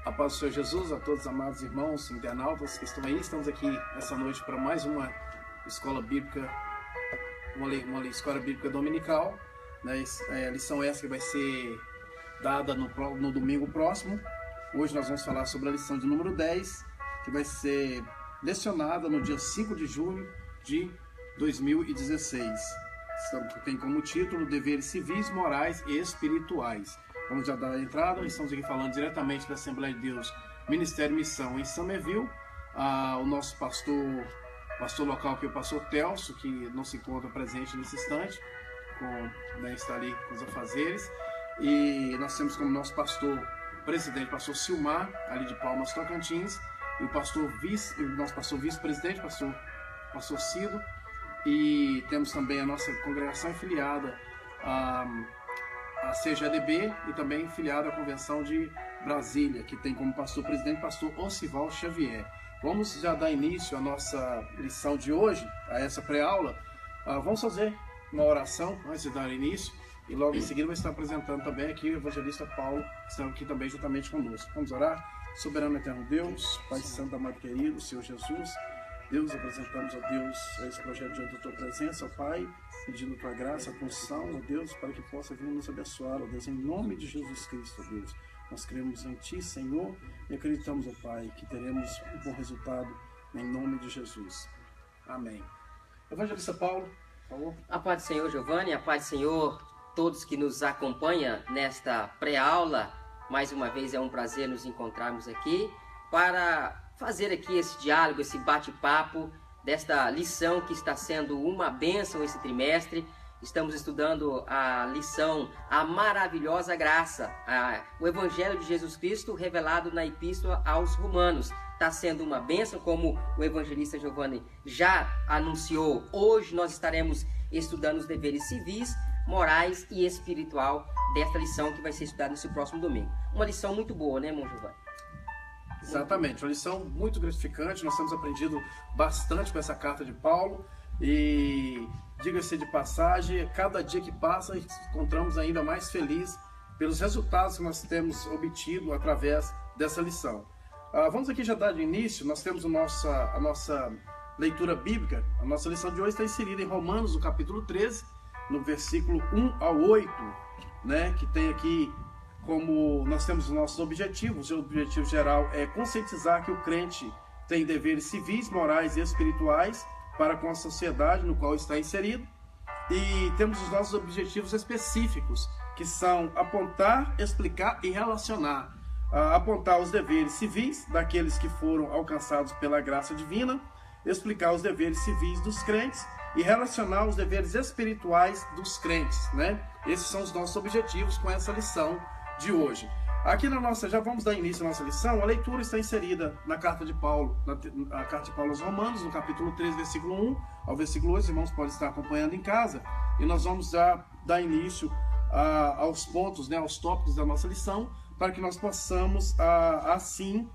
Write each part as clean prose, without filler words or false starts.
A paz do Senhor Jesus, a todos os amados irmãos, internautas que estão aí. Estamos aqui essa noite para mais uma escola bíblica, uma escola bíblica dominical, né? A lição essa que vai ser dada no domingo próximo. Hoje nós vamos falar sobre a lição de número 10, que vai ser lecionada no dia 5 de junho de 2016. Tem como título Deveres Civis, Morais e Espirituais. Vamos já dar a entrada. Estamos aqui falando diretamente da Assembleia de Deus, Ministério e Missão em Summerville. O nosso pastor local aqui, o pastor Telso, que não se encontra presente nesse instante, está ali com os afazeres. E nós temos como nosso pastor presidente, pastor Silmar, ali de Palmas, Tocantins, e o nosso pastor vice-presidente, pastor Cido. E temos também a nossa congregação afiliada a CGDB e também filiada à Convenção de Brasília, que tem como pastor-presidente pastor Osival Xavier. Vamos já dar início à nossa lição de hoje, a essa pré-aula. Vamos fazer uma oração antes de dar início e logo em seguida vai estar apresentando também aqui o evangelista Paulo, que está aqui também juntamente conosco. Vamos orar? Soberano eterno Deus, Pai Santo, amado querido, Senhor Jesus, Deus, apresentamos a Deus esse projeto diante da Tua presença, ó Pai, pedindo Tua graça, Tua unção, ó Deus, para que possa vir nos abençoar, ó Deus, em nome de Jesus Cristo, ó Deus. Nós cremos em Ti, Senhor, e acreditamos, ó Pai, que teremos um bom resultado em nome de Jesus. Amém. Evangelista Paulo, por favor. A paz do Senhor, Giovanni, a paz do Senhor, todos que nos acompanham nesta pré-aula. Mais uma vez é um prazer nos encontrarmos aqui para fazer aqui esse diálogo, esse bate-papo desta lição que está sendo uma bênção esse trimestre. Estamos estudando a lição, a maravilhosa graça, o Evangelho de Jesus Cristo revelado na Epístola aos Romanos. Está sendo uma bênção, como o evangelista Giovanni já anunciou. Hoje nós estaremos estudando os deveres civis, morais e espiritual desta lição que vai ser estudada nesse próximo domingo. Uma lição muito boa, né, irmão Giovanni? Exatamente, uma lição muito gratificante. Nós temos aprendido bastante com essa carta de Paulo e, diga-se de passagem, cada dia que passa encontramos ainda mais feliz pelos resultados que nós temos obtido através dessa lição. Vamos aqui já dar de início. Nós temos a nossa leitura bíblica. A nossa lição de hoje está inserida em Romanos, no capítulo 13, no versículo 1 ao 8, né, que tem aqui como nós temos os nossos objetivos. O objetivo geral é conscientizar que o crente tem deveres civis, morais e espirituais para com a sociedade no qual está inserido. E temos os nossos objetivos específicos, que são apontar, explicar e relacionar. Apontar os deveres civis daqueles que foram alcançados pela graça divina, explicar os deveres civis dos crentes e relacionar os deveres espirituais dos crentes, né? Esses são os nossos objetivos com essa lição de hoje. Aqui já vamos dar início à nossa lição. A leitura está inserida na carta de Paulo, na carta de Paulo aos Romanos, no capítulo 13, versículo 1 ao versículo 8. Os irmãos podem estar acompanhando em casa. E nós vamos já dar início aos pontos, né, aos tópicos da nossa lição, para que nós possamos, assim,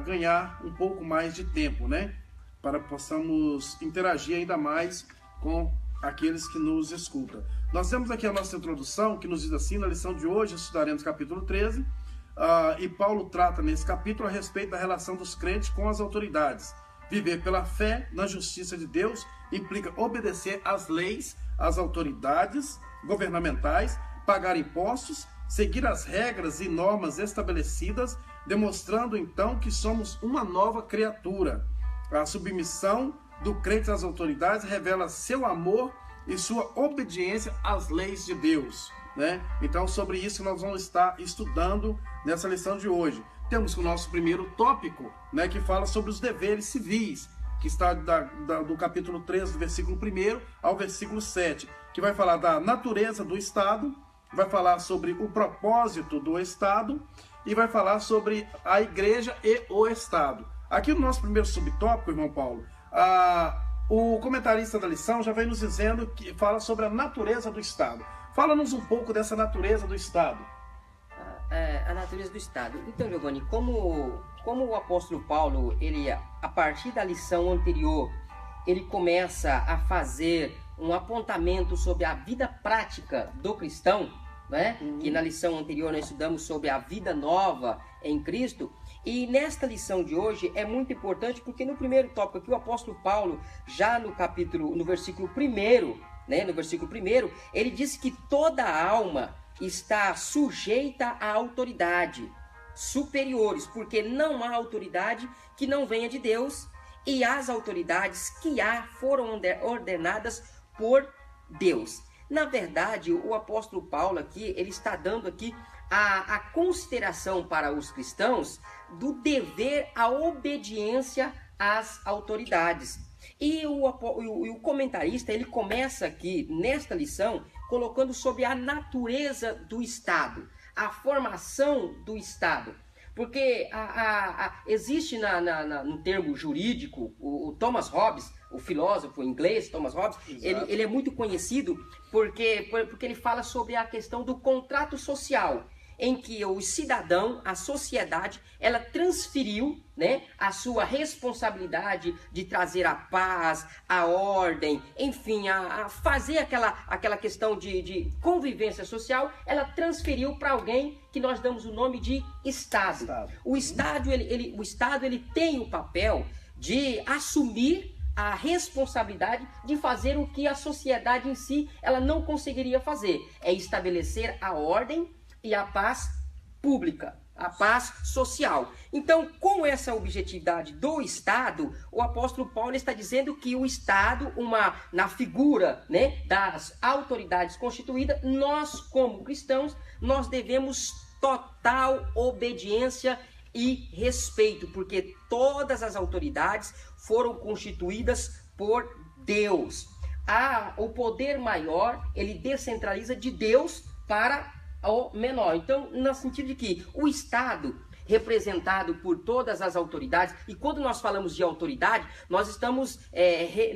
ganhar um pouco mais de tempo, né? Para que possamos interagir ainda mais com aqueles que nos escutam. Nós temos aqui a nossa introdução, que nos diz assim: na lição de hoje estudaremos capítulo 13, e Paulo trata nesse capítulo a respeito da relação dos crentes com as autoridades. Viver pela fé na justiça de Deus implica obedecer às leis, às autoridades governamentais, pagar impostos, seguir as regras e normas estabelecidas, demonstrando então que somos uma nova criatura. A submissão do crente às autoridades revela seu amor e sua obediência às leis de Deus, né? Então, sobre isso nós vamos estar estudando nessa lição de hoje. Temos o nosso primeiro tópico, né, que fala sobre os deveres civis, que está do capítulo 13, do versículo 1 ao versículo 7, que vai falar da natureza do Estado, vai falar sobre o propósito do Estado e vai falar sobre a igreja e o Estado. Aqui no nosso primeiro subtópico, irmão Paulo, o comentarista da lição já vem nos dizendo que fala sobre a natureza do Estado. Fala-nos um pouco dessa natureza do Estado. A natureza do Estado. Então, Giovanni, como o apóstolo Paulo, a partir da lição anterior, ele começa a fazer um apontamento sobre a vida prática do cristão, né? Que na lição anterior nós estudamos sobre a vida nova em Cristo. E nesta lição de hoje é muito importante porque no primeiro tópico aqui o apóstolo Paulo, já no versículo 1, né? No versículo 1, ele disse que toda alma está sujeita à autoridade superiores, porque não há autoridade que não venha de Deus, e as autoridades que há foram ordenadas por Deus. Na verdade, o apóstolo Paulo aqui, ele está dando aqui a consideração para os cristãos do dever à obediência às autoridades. E o comentarista, ele começa aqui nesta lição colocando sobre a natureza do Estado, a formação do Estado. Porque existe no termo jurídico, o Thomas Hobbes, o filósofo inglês Thomas Hobbes, ele é muito conhecido porque ele fala sobre a questão do contrato social, em que o cidadão, a sociedade, ela transferiu, né, a sua responsabilidade de trazer a paz, a ordem, enfim, a fazer aquela questão de convivência social, ela transferiu para alguém que nós damos o nome de Estado. O Estado, ele tem o papel de assumir a responsabilidade de fazer o que a sociedade em si ela não conseguiria fazer, é estabelecer a ordem e a paz pública, a paz social. Então, com essa objetividade do Estado, o apóstolo Paulo está dizendo que o Estado, na figura, né, das autoridades constituídas, nós como cristãos, nós devemos total obediência e respeito, porque todas as autoridades foram constituídas por Deus. O poder maior, ele descentraliza de Deus para o menor. Então, no sentido de que o Estado, representado por todas as autoridades, e quando nós falamos de autoridade, nós estamos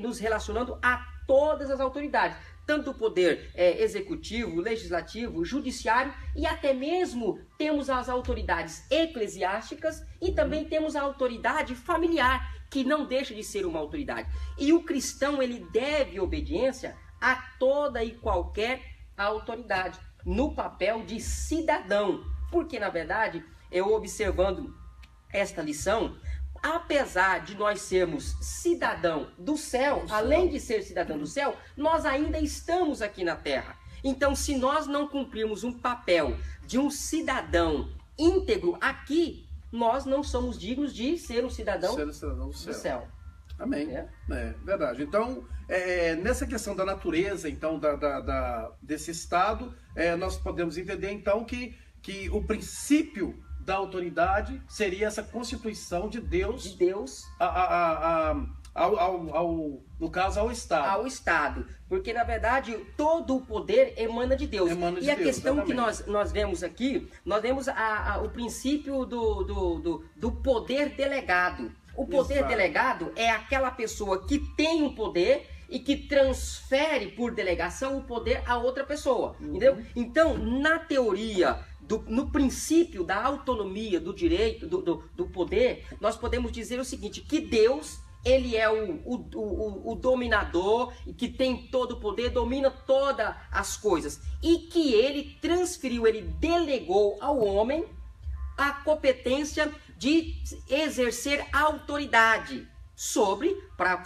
nos relacionando a todas as autoridades, tanto o poder executivo, legislativo, judiciário, e até mesmo temos as autoridades eclesiásticas e também temos a autoridade familiar, que não deixa de ser uma autoridade. E o cristão, ele deve obediência a toda e qualquer autoridade, no papel de cidadão. Porque, na verdade, eu observando esta lição, apesar de nós sermos cidadão do céu, além de ser cidadão do céu, nós ainda estamos aqui na terra. Então, se nós não cumprirmos um papel de um cidadão íntegro aqui, nós não somos dignos de ser um cidadão, do céu. Amém. É verdade. Então, nessa questão da natureza, então, desse Estado, nós podemos entender, então, que o princípio da autoridade seria essa constituição de Deus, no caso, ao Estado. Ao Estado. Porque, na verdade, todo o poder emana de Deus. E a questão que nós vemos aqui, nós vemos o princípio do poder delegado. O poder delegado é aquela pessoa que tem um poder e que transfere por delegação o poder a outra pessoa, entendeu? Então, na teoria, no princípio da autonomia, do direito, do poder, nós podemos dizer o seguinte, que Deus, ele é o dominador, que tem todo o poder, domina todas as coisas, e que ele transferiu, ele delegou ao homem a competência de exercer autoridade para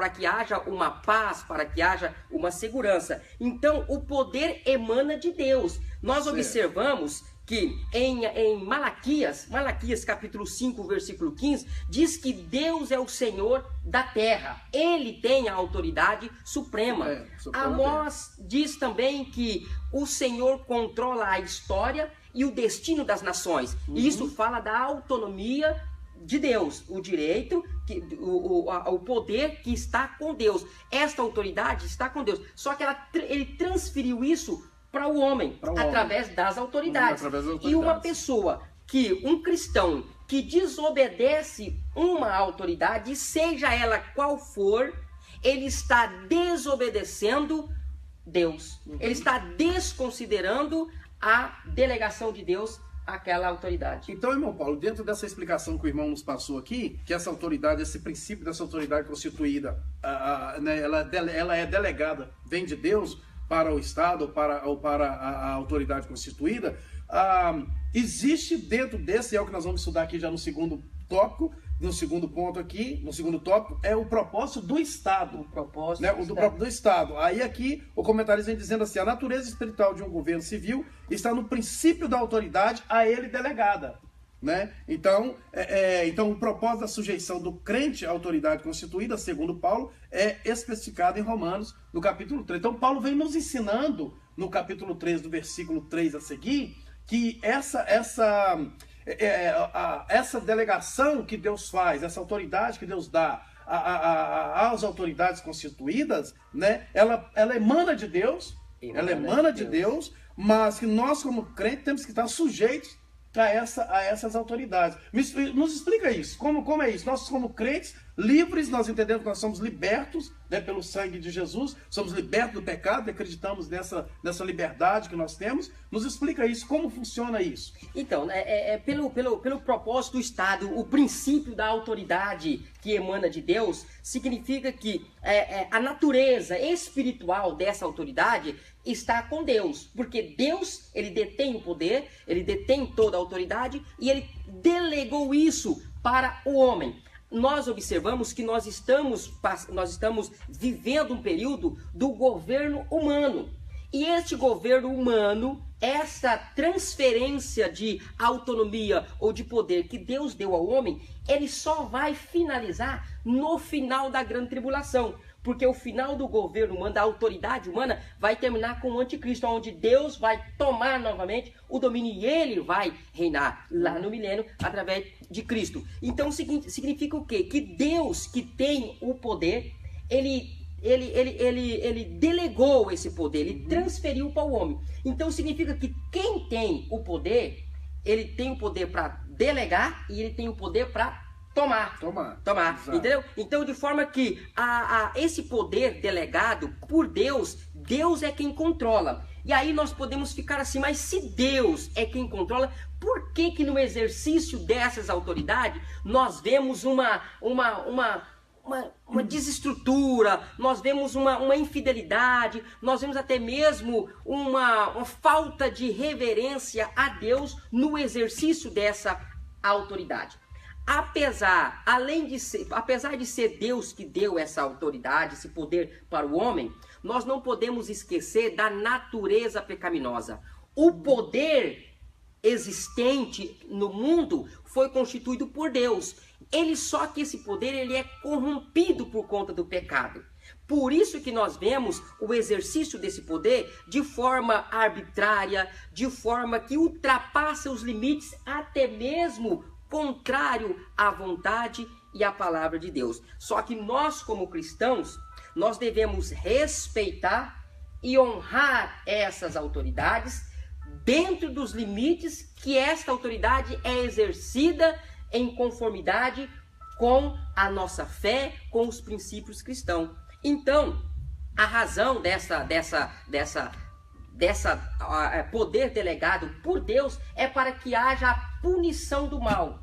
que haja uma paz, para que haja uma segurança. Então, o poder emana de Deus. Nós observamos que em Malaquias capítulo 5, versículo 15, diz que Deus é o Senhor da terra. Ele tem a autoridade suprema. Amós diz também que o Senhor controla a história e o destino das nações. E isso fala da autonomia de Deus, o direito, o poder que está com Deus. Esta autoridade está com Deus. Só que ele transferiu isso para o homem, através das autoridades. E uma pessoa, um cristão que desobedece uma autoridade, seja ela qual for, ele está desobedecendo Deus. Ele está desconsiderando a delegação de Deus àquela autoridade. Então, irmão Paulo, dentro dessa explicação que o irmão nos passou aqui, que essa autoridade, esse princípio dessa autoridade constituída, ela é delegada, vem de Deus, para o Estado ou para a autoridade constituída, existe dentro desse, é o que nós vamos estudar aqui já no segundo tópico, no segundo ponto aqui, no segundo tópico, é o propósito do Estado. O propósito né? Do Estado. Aí aqui o comentarista vem dizendo assim, a natureza espiritual de um governo civil está no princípio da autoridade a ele delegada. Né? Então o propósito da sujeição do crente à autoridade constituída, segundo Paulo, é especificado em Romanos, no capítulo 3. Então Paulo vem nos ensinando, no capítulo 3, do versículo 3 a seguir, que essa delegação que Deus faz, essa autoridade que Deus dá às autoridades constituídas, né, ela emana de Deus, mas que nós como crentes temos que estar sujeitos a essas autoridades. Nos explica isso, como é isso? Nós como crentes, livres, nós entendemos que nós somos libertos, né, pelo sangue de Jesus, somos libertos do pecado, acreditamos nessa liberdade que nós temos. Nos explica isso, como funciona isso? Então, pelo propósito do Estado, o princípio da autoridade que emana de Deus, significa que a natureza espiritual dessa autoridade está com Deus, porque Deus, ele detém o poder, ele detém toda a autoridade e ele delegou isso para o homem. Nós observamos que nós estamos vivendo um período do governo humano. E este governo humano, essa transferência de autonomia ou de poder que Deus deu ao homem, ele só vai finalizar no final da grande tribulação. Porque o final do governo humano, da autoridade humana, vai terminar com o anticristo, onde Deus vai tomar novamente o domínio e ele vai reinar lá no milênio através de Cristo. Então significa o quê? Que Deus, que tem o poder, ele delegou esse poder, ele transferiu para o homem. Então significa que quem tem o poder, ele tem o poder para delegar e ele tem o poder para tomar. Entendeu? Então, de forma que esse poder delegado por Deus, Deus é quem controla. E aí nós podemos ficar assim, mas se Deus é quem controla, por que no exercício dessas autoridades nós vemos uma desestrutura, nós vemos uma infidelidade, nós vemos até mesmo uma falta de reverência a Deus no exercício dessa autoridade? Apesar de ser Deus que deu essa autoridade, esse poder para o homem, nós não podemos esquecer da natureza pecaminosa. O poder existente no mundo foi constituído por Deus. Só que esse poder ele é corrompido por conta do pecado. Por isso que nós vemos o exercício desse poder de forma arbitrária, de forma que ultrapassa os limites até mesmo contrário à vontade e à palavra de Deus. Só que nós, como cristãos, nós devemos respeitar e honrar essas autoridades dentro dos limites que esta autoridade é exercida em conformidade com a nossa fé, com os princípios cristãos. Então, a razão dessa poder delegado por Deus é para que haja a punição do mal.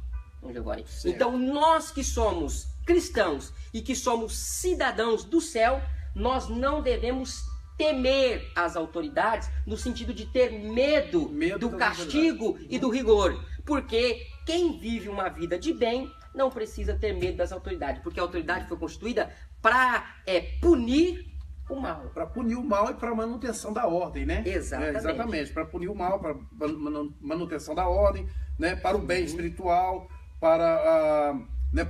Então nós que somos cristãos e que somos cidadãos do céu, nós não devemos temer as autoridades no sentido de ter medo do castigo e do rigor, porque quem vive uma vida de bem não precisa ter medo das autoridades, porque a autoridade foi constituída para punir o mal. Para punir o mal e para manutenção da ordem, né? Exatamente. Para punir o mal, para manutenção da ordem, né? Para o bem espiritual, para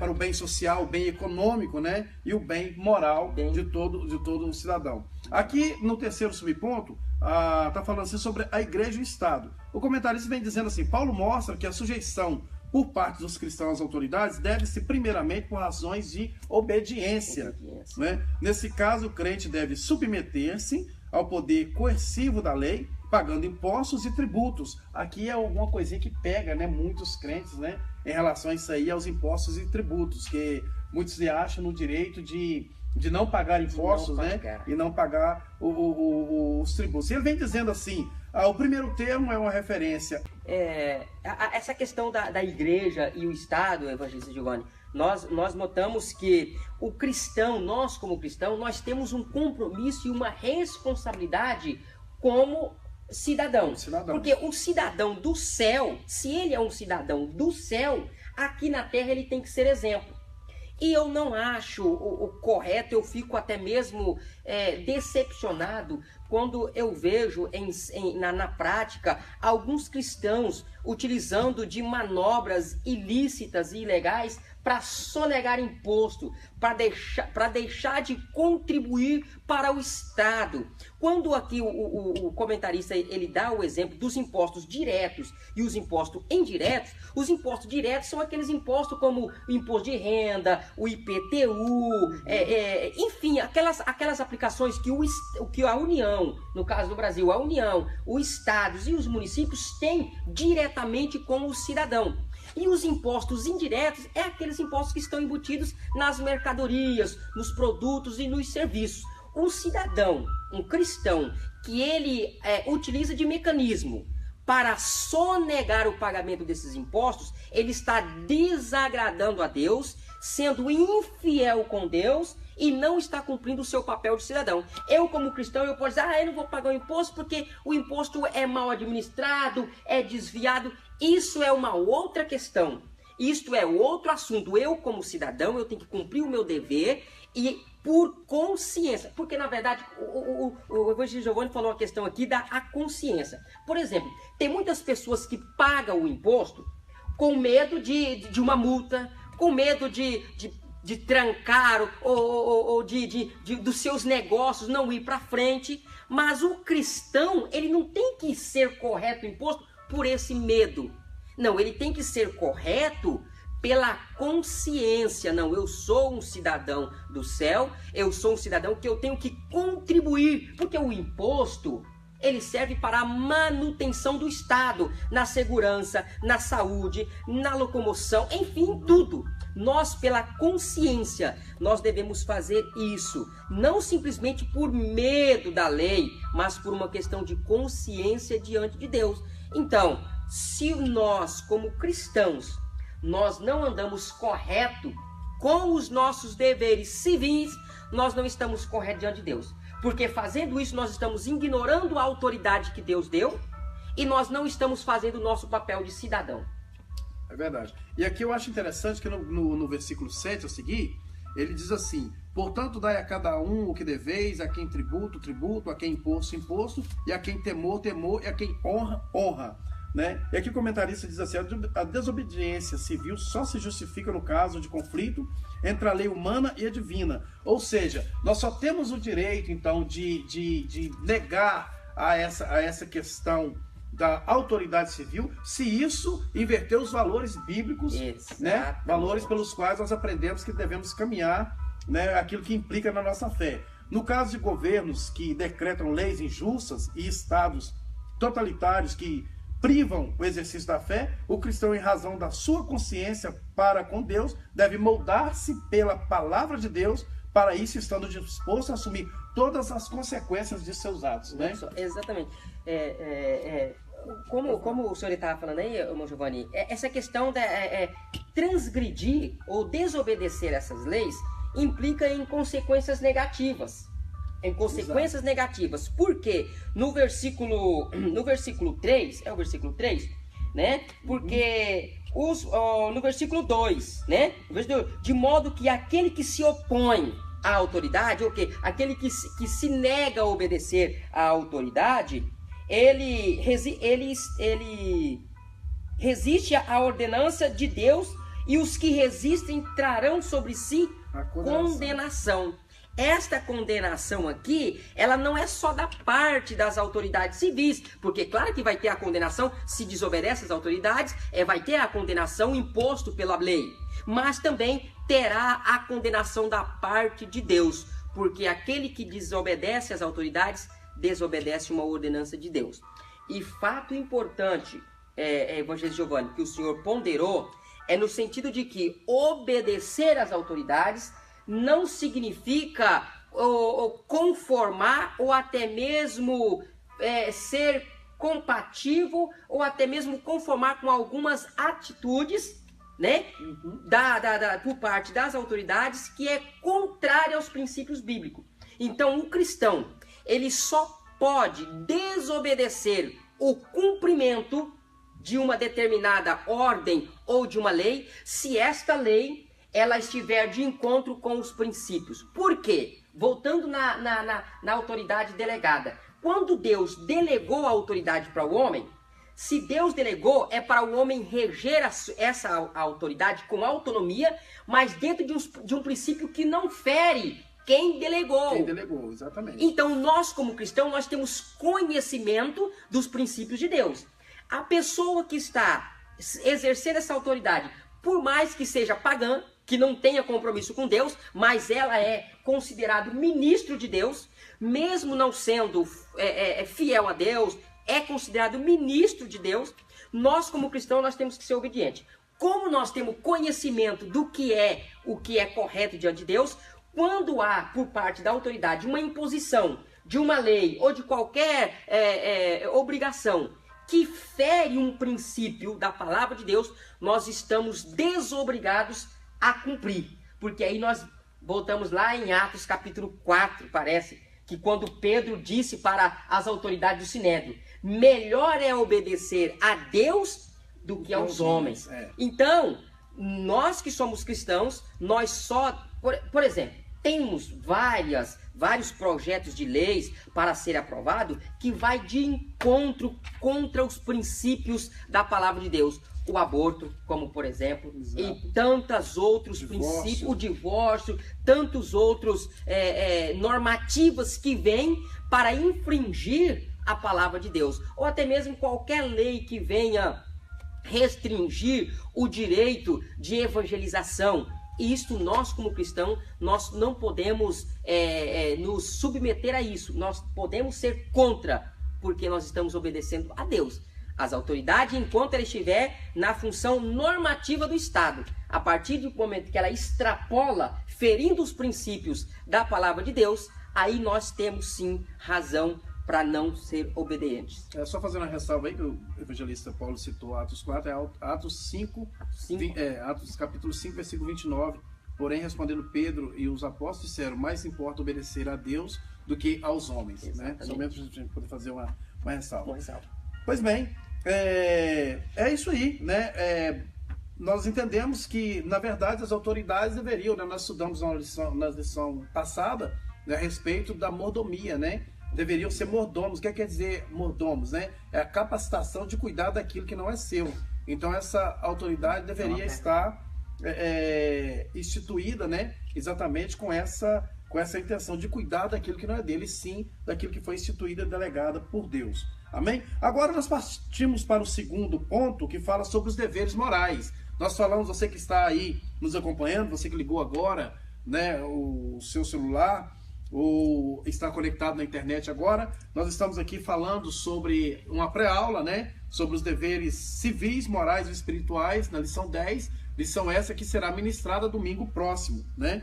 o bem social, o bem econômico, né? E o bem moral de todo cidadão. Aqui no terceiro subponto, está falando assim sobre a igreja e o Estado. O comentarista vem dizendo assim, Paulo mostra que a sujeição por parte dos cristãos às autoridades deve-se primeiramente por razões de obediência. Né? Nesse caso, o crente deve submeter-se ao poder coercivo da lei, pagando impostos e tributos. Aqui é alguma coisinha que pega, né, muitos crentes, né, em relação a isso aí, aos impostos e tributos, que muitos se acham no direito de não pagar impostos, né, e não pagar os tributos. E ele vem dizendo assim, o primeiro termo é uma referência. Essa questão da igreja e o Estado, evangelista Giovanni, nós notamos que o cristão, nós como cristão, nós temos um compromisso e uma responsabilidade como cidadão. Porque o cidadão do céu, se ele é um cidadão do céu, aqui na terra ele tem que ser exemplo. E eu não acho o correto, eu fico até mesmo decepcionado quando eu vejo na prática alguns cristãos utilizando de manobras ilícitas e ilegais para sonegar imposto, para deixar de contribuir para o Estado. Quando aqui o comentarista ele dá o exemplo dos impostos diretos e os impostos indiretos, os impostos diretos são aqueles impostos como o imposto de renda, o IPTU, enfim, aquelas aplicações que a União, no caso do Brasil, a União, os estados e os municípios têm diretamente com o cidadão. E os impostos indiretos é aqueles impostos que estão embutidos nas mercadorias, nos produtos e nos serviços. Um cidadão, um cristão, que ele utiliza de mecanismo para sonegar o pagamento desses impostos, ele está desagradando a Deus, sendo infiel com Deus e não está cumprindo o seu papel de cidadão. Eu, como cristão, eu posso dizer, eu não vou pagar o imposto porque o imposto é mal administrado, é desviado. Isso é uma outra questão. Isto é outro assunto. Eu, como cidadão, eu tenho que cumprir o meu dever e por consciência. Porque, na verdade, o Evangelho Giovanni falou uma questão aqui da consciência. Por exemplo, tem muitas pessoas que pagam o imposto com medo de uma multa, com medo de trancar ou dos seus negócios não ir para frente. Mas o cristão, ele não tem que ser correto o imposto por esse medo. Não, ele tem que ser correto pela consciência. Não, eu sou um cidadão do céu, eu sou um cidadão que eu tenho que contribuir, porque o imposto, ele serve para a manutenção do Estado, na segurança, na saúde, na locomoção, enfim, tudo. Nós, pela consciência, nós devemos fazer isso, não simplesmente por medo da lei, mas por uma questão de consciência diante de Deus. Então, se nós, como cristãos, nós não andamos correto com os nossos deveres civis, nós não estamos corretos diante de Deus. Porque fazendo isso, nós estamos ignorando a autoridade que Deus deu e nós não estamos fazendo o nosso papel de cidadão. É verdade. E aqui eu acho interessante que no versículo 7 a seguir, ele diz assim: portanto, dai a cada um o que deveis, a quem tributo, tributo, a quem imposto, imposto, e a quem temor, temor, e a quem honra, honra. Né? E aqui o comentarista diz assim: a desobediência civil só se justifica no caso de conflito entre a lei humana e a divina. Ou seja, nós só temos o direito, então, de negar a essa questão da autoridade civil se isso inverter os valores bíblicos, né? Valores pelos quais nós aprendemos que devemos caminhar, né? Aquilo que implica na nossa fé. No caso de governos que decretam leis injustas e estados totalitários que privam o exercício da fé, o cristão, em razão da sua consciência para com Deus, deve moldar-se pela palavra de Deus, para isso estando disposto a assumir todas as consequências de seus atos. Né? Exatamente. Como o senhor estava falando aí, irmão Giovanni, essa questão de transgredir ou desobedecer essas leis implica em consequências negativas. Negativas. Porque no versículo 3, é o versículo 3, né? Porque no versículo 2, né? De modo que aquele que se opõe à autoridade, ou que aquele que se nega a obedecer à autoridade, ele resiste à ordenança de Deus, e os que resistem trarão sobre si condenação. Esta condenação aqui, ela não é só da parte das autoridades civis, porque claro que vai ter a condenação se desobedece às autoridades, vai ter a condenação imposto pela lei, mas também terá a condenação da parte de Deus, porque aquele que desobedece às autoridades, desobedece uma ordenança de Deus. E fato importante, Evangelho Giovanni, que o senhor ponderou, é no sentido de que obedecer às autoridades não significa conformar ou até mesmo ser compatível ou até mesmo conformar com algumas atitudes né? Por parte das autoridades, que é contrária aos princípios bíblicos. Então, o cristão, ele só pode desobedecer o cumprimento de uma determinada ordem ou de uma lei, se esta lei ela estiver de encontro com os princípios. Por quê? Voltando na autoridade delegada. Quando Deus delegou a autoridade para o homem, se Deus delegou, é para o homem reger essa autoridade com autonomia, mas dentro de um princípio que não fere quem delegou. Quem delegou, exatamente. Então, nós como cristãos, nós temos conhecimento dos princípios de Deus. A pessoa que está exercendo essa autoridade, por mais que seja pagã, que não tenha compromisso com Deus, mas ela é considerado ministro de Deus, mesmo não sendo fiel a Deus, é considerado ministro de Deus. Nós como cristãos, nós temos que ser obedientes. Como nós temos conhecimento do que é o que é correto diante de Deus, quando há por parte da autoridade uma imposição de uma lei ou de qualquer obrigação que fere um princípio da palavra de Deus, nós estamos desobrigados a cumprir. Porque aí nós voltamos lá em Atos capítulo 4, parece, que quando Pedro disse para as autoridades do Sinédrio, melhor é obedecer a Deus do que aos homens. Então, nós que somos cristãos, nós só, por exemplo, temos vários projetos de leis para ser aprovado que vai de encontro contra os princípios da palavra de Deus. O aborto, como por exemplo, e tantos outros princípios, o divórcio, tantos outros normativas que vêm para infringir a palavra de Deus. Ou até mesmo qualquer lei que venha restringir o direito de evangelização. Isto nós como cristãos, nós não podemos nos submeter a isso. Nós podemos ser contra, porque nós estamos obedecendo a Deus. As autoridades, enquanto ela estiver na função normativa do Estado. A partir do momento que ela extrapola, ferindo os princípios da palavra de Deus, aí nós temos sim razão para não ser obedientes. Só fazendo uma ressalva aí, que o evangelista Paulo citou Atos 4, é Atos 5. Atos capítulo 5, versículo 29. Porém, respondendo Pedro e os apóstolos disseram, mais importa obedecer a Deus do que aos homens. Né? Somente para a gente poder fazer uma ressalva. Pois bem, é isso aí, né? Nós entendemos que, na verdade, as autoridades deveriam, né? Nós estudamos na lição passada, né, a respeito da mordomia, né? Deveriam ser mordomos. O que quer dizer mordomos, né? É a capacitação de cuidar daquilo que não é seu. Então, essa autoridade deveria estar instituída, né? Exatamente com essa intenção de cuidar daquilo que não é dele, sim, daquilo que foi instituída e delegada por Deus. Amém? Agora nós partimos para o segundo ponto, que fala sobre os deveres morais. Nós falamos, você que está aí nos acompanhando, você que ligou agora, né, o seu celular, ou está conectado na internet agora, nós estamos aqui falando sobre uma pré-aula, né, sobre os deveres civis, morais e espirituais, na lição 10, lição essa que será ministrada domingo próximo, né?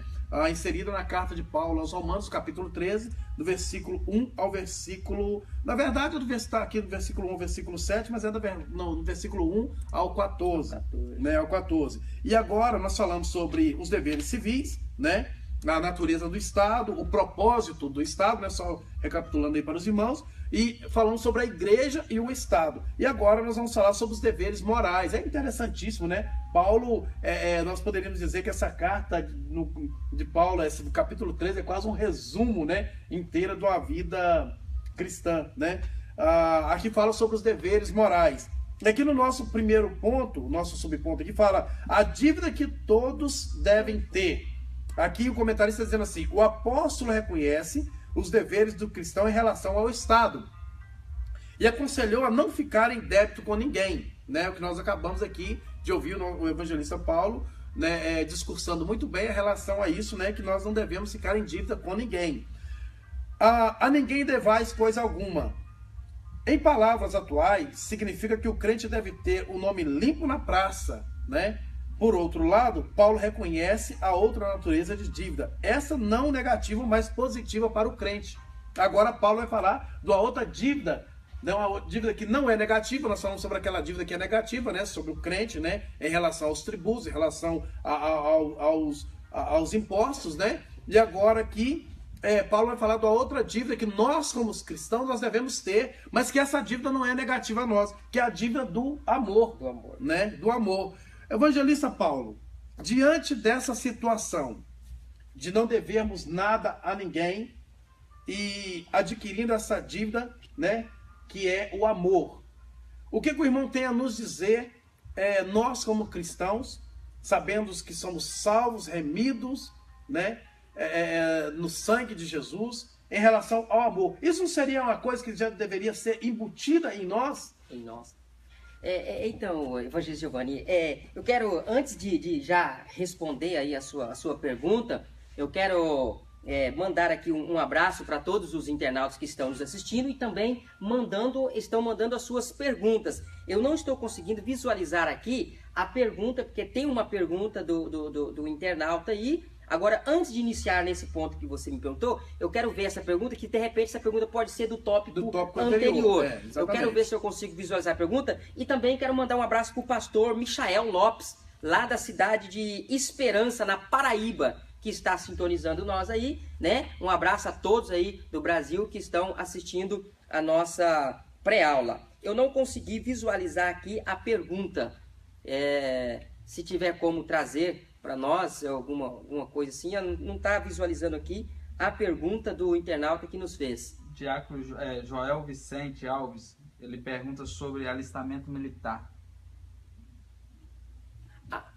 Inserida na carta de Paulo aos Romanos, capítulo 13, do versículo 1 ao versículo... Na verdade, eu estar aqui do versículo 1 ao versículo 7, mas do versículo 1 ao 14. Né, ao 14. E agora nós falamos sobre os deveres civis, né? A natureza do Estado, o propósito do Estado, né? Só recapitulando aí para os irmãos, e falamos sobre a igreja e o Estado. E agora nós vamos falar sobre os deveres morais. É interessantíssimo, né? Paulo, nós poderíamos dizer que essa carta de Paulo, esse capítulo 13, é quase um resumo, né, inteiro de uma vida cristã, né? Aqui fala sobre os deveres morais. Aqui no nosso primeiro ponto, nosso subponto aqui fala a dívida que todos devem ter. Aqui o comentarista está dizendo assim, o apóstolo reconhece os deveres do cristão em relação ao Estado e aconselhou a não ficar em débito com ninguém, né? O que nós acabamos aqui de ouvir o evangelista Paulo, né, discursando muito bem em relação a isso, né, que nós não devemos ficar em dívida com ninguém. A ninguém devais coisa alguma. Em palavras atuais, significa que o crente deve ter o nome limpo na praça, né? Por outro lado, Paulo reconhece a outra natureza de dívida, essa não negativa, mas positiva para o crente. Agora Paulo vai falar da outra dívida né? Uma dívida que não é negativa, nós falamos sobre aquela dívida que é negativa, né? Sobre o crente, né? Em relação aos tributos, em relação aos impostos, né? E agora aqui, Paulo vai falar da outra dívida que nós, como cristãos, nós devemos ter, mas que essa dívida não é negativa a nós, que é a dívida do amor, né? Do amor. Evangelista Paulo, diante dessa situação de não devermos nada a ninguém e adquirindo essa dívida, né? Que é o amor. O que o irmão tem a nos dizer, nós como cristãos, sabendo que somos salvos, remidos, né? No sangue de Jesus, em relação ao amor. Isso não seria uma coisa que já deveria ser embutida em nós? Em nós. Então, Evangelista Giovanni, eu quero, antes de já responder aí a sua pergunta, eu quero mandar aqui um abraço para todos os internautas que estão nos assistindo e também estão mandando as suas perguntas. Eu não estou conseguindo visualizar aqui a pergunta, porque tem uma pergunta do internauta aí. Agora, antes de iniciar nesse ponto que você me perguntou, eu quero ver essa pergunta, que de repente essa pergunta pode ser do tópico anterior. Eu quero ver se eu consigo visualizar a pergunta. E também quero mandar um abraço para o pastor Michael Lopes, lá da cidade de Esperança, na Paraíba, que está sintonizando nós aí, né? Um abraço a todos aí do Brasil que estão assistindo a nossa pré-aula. Eu não consegui visualizar aqui a pergunta. Se tiver como trazer para nós alguma coisa assim, não está visualizando aqui a pergunta do internauta que nos fez. Diácono Joel Vicente Alves, ele pergunta sobre alistamento militar.